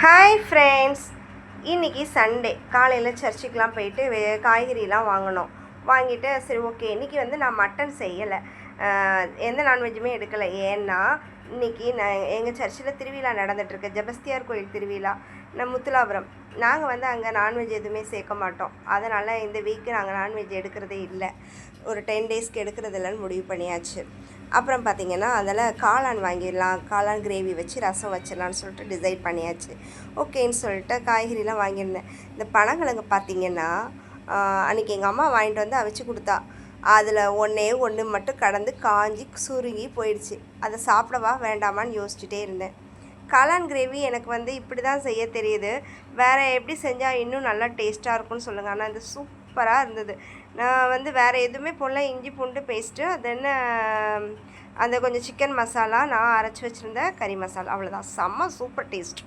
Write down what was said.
Hi friends, இன்றைக்கி Sunday காலையில் சர்ச்சுக்கெலாம் போயிட்டு காய்கறிலாம் வாங்கிட்டு சரி ஓகே இன்றைக்கி நான் மட்டன் செய்யலை, எந்த நான்வெஜ்ஜுமே எடுக்கலை. ஏன்னா இன்றைக்கி எங்கள் சர்ச்சில் திருவிழா நடந்துகிட்ருக்கு, ஜெபஸ்தியார் கோயில் திருவிழா. முத்துலாபுரம். நாங்கள் அங்கே நான்வெஜ் எதுவுமே சேர்க்க மாட்டோம். அதனால் இந்த வீக்கு நாங்கள் நான்வெஜ் எடுக்கிறதே இல்லை, ஒரு 10 டேஸ்க்கு எடுக்கிறது இல்லைன்னு முடிவு பண்ணியாச்சு. அப்புறம் பார்த்திங்கன்னா அதில் காளான் வாங்கிடலாம், காளான் கிரேவி வச்சு ரசம் வச்சிடலான்னு சொல்லிட்டு டிசைட் பண்ணியாச்சு. ஓகேன்னு சொல்லிட்டு காய்கறிலாம் வாங்கியிருந்தேன். இந்த பனங்கிழங்கு பார்த்திங்கன்னா அன்றைக்கி எங்கள் அம்மா வாங்கிட்டு வந்து அவிச்சு கொடுத்தா. அதில் ஒன்று மட்டும் கடந்து காஞ்சி சுருங்கி போயிடுச்சு. அதை சாப்பிடவா வேண்டாமான்னு யோசிச்சுட்டே இருந்தேன். காளான் கிரேவி எனக்கு இப்படி தான் செய்ய தெரியுது, வேறு எப்படி செஞ்சால் இன்னும் நல்லா டேஸ்ட்டாக இருக்கும்னு சொல்லுங்கள். ஆனால் இது சூப்பராக இருந்தது. நான் வேறு எதுவுமே போடல, இஞ்சி பூண்டு பேஸ்ட்டு, அது என்ன அந்த கொஞ்சம் சிக்கன் மசாலா, நான் அரைச்சி வச்சுருந்த கறி மசாலா, அவ்வளோதான். செம்ம சூப்பர் டேஸ்ட்.